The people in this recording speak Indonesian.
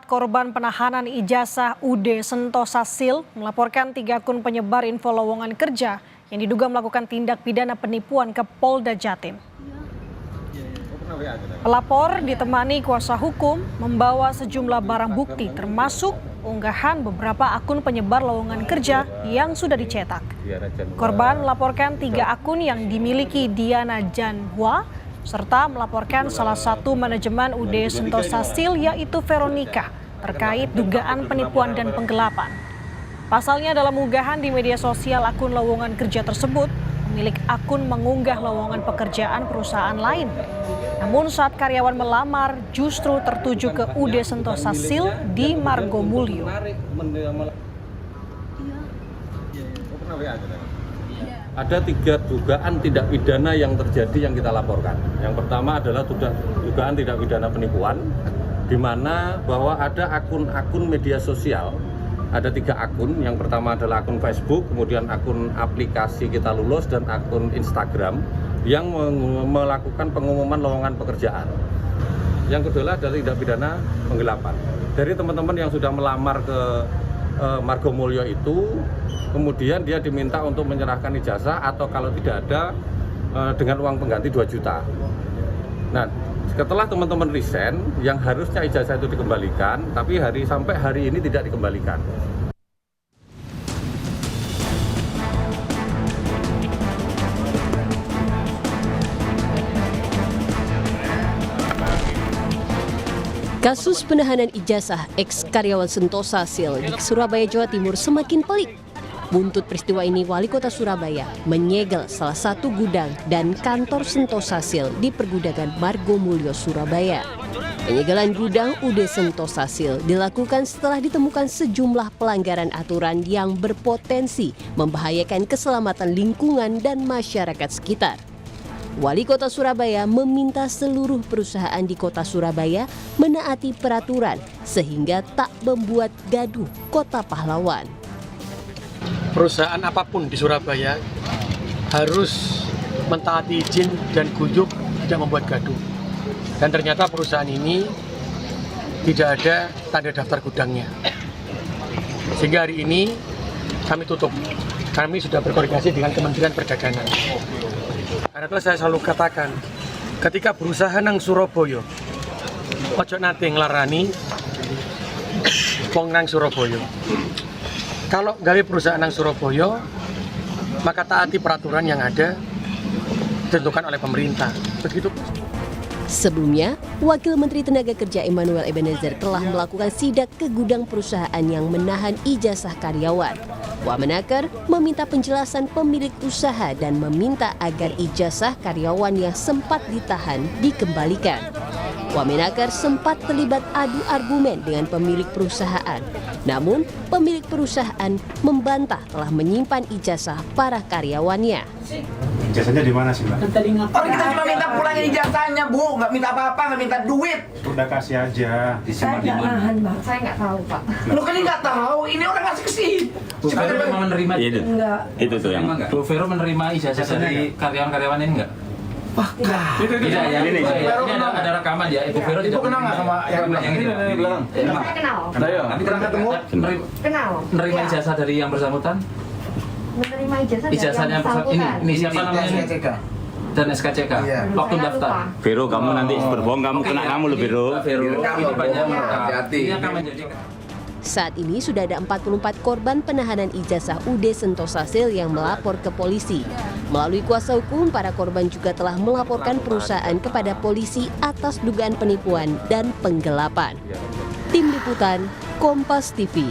korban penahanan ijazah UD Sentosa Sil melaporkan 3 akun penyebar info lowongan kerja yang diduga melakukan tindak pidana penipuan ke Polda Jatim. Pelapor ditemani kuasa hukum membawa sejumlah barang bukti termasuk unggahan beberapa akun penyebar lowongan kerja yang sudah dicetak. Korban melaporkan 3 akun yang dimiliki Diana Janhua serta melaporkan salah satu manajemen UD Sentosa Sil yaitu Veronica terkait dugaan penipuan dan penggelapan. Pasalnya dalam unggahan di media sosial akun lowongan kerja tersebut, pemilik akun mengunggah lowongan pekerjaan perusahaan lain. Namun saat karyawan melamar justru tertuju ke UD Sentosa Sil di Margomulyo. Ada 3 dugaan tindak pidana yang terjadi yang kita laporkan. Yang pertama adalah dugaan tindak pidana penipuan, di mana bahwa ada akun-akun media sosial, ada 3 akun. Yang pertama adalah akun Facebook, kemudian akun aplikasi Kita Lulus, dan akun Instagram yang melakukan pengumuman lowongan pekerjaan. Yang kedua adalah tindak pidana penggelapan. Dari teman-teman yang sudah melamar ke Margomulyo itu, kemudian dia diminta untuk menyerahkan ijazah atau kalau tidak ada dengan uang pengganti 2 juta. Nah, setelah teman-teman resign, yang harusnya ijazah itu dikembalikan, tapi sampai hari ini tidak dikembalikan. Kasus penahanan ijazah ex-karyawan Sentosa Sil di Surabaya, Jawa Timur semakin pelik. Buntut peristiwa ini, Wali Kota Surabaya menyegel salah satu gudang dan kantor Sentosa Sil di Pergudangan Margomulyo, Surabaya. Penyegelan gudang UD Sentosa Sil dilakukan setelah ditemukan sejumlah pelanggaran aturan yang berpotensi membahayakan keselamatan lingkungan dan masyarakat sekitar. Wali Kota Surabaya meminta seluruh perusahaan di Kota Surabaya menaati peraturan sehingga tak membuat gaduh Kota Pahlawan. Perusahaan apapun di Surabaya harus mentaati izin dan guyup, tidak membuat gaduh. Dan ternyata perusahaan ini tidak ada tanda daftar gudangnya. Sehingga hari ini kami tutup. Kami sudah berkoordinasi dengan Kementerian Perdagangan. Karena itu saya selalu katakan, ketika berusaha nang Surabaya, ojo nate nglarani wong nang Surabaya. Kalau gawe perusahaan nang Surabaya, maka taati peraturan yang ada ditentukan oleh pemerintah. Begitu. Sebelumnya, Wakil Menteri Tenaga Kerja Emmanuel Ebenezer telah melakukan sidak ke gudang perusahaan yang menahan ijazah karyawan. Wamenaker meminta penjelasan pemilik usaha dan meminta agar ijazah karyawan yang sempat ditahan dikembalikan. Wamenaker sempat terlibat adu argumen dengan pemilik perusahaan. Namun, pemilik perusahaan membantah telah menyimpan ijazah para karyawannya. Ijazahnya di mana sih, Mbak? Orang kita cuma minta pulangin ijazahnya, Bu. Nggak minta apa-apa, nggak minta duit. Udah kasih aja. Saya nggak nahan, Bang. Saya nggak tahu, Pak. Lu kan nggak tahu, ini orang ngasih ke sini. Bu Vero memang menerima itu? Enggak. Itu tuh yang Bu Vero menerima ijazah dari karyawan-karyawan ini enggak? Wah, enggak. Tidak ya. Ini ada rekaman ya. Bu Vero tidak kenal nggak sama yang ini belakang. Saya kenal. Nanti pernah ketemu? Kenal. Menerima ijazah dari yang bersangkutan? Menerima ijazah dari Ijazahnya yang bersangkutan. ini siapa namanya? Dan SKCK. Waktu daftar. Vero, kamu nanti berbohong, kamu kena kamu loh, Vero. Vero, ini banyak hati-hati. Ini akan menjadi. Saat ini sudah ada 44 korban penahanan ijazah UD Sentosa Sil yang melapor ke polisi. Melalui kuasa hukum, para korban juga telah melaporkan perusahaan kepada polisi atas dugaan penipuan dan penggelapan. Tim Liputan, Kompas TV.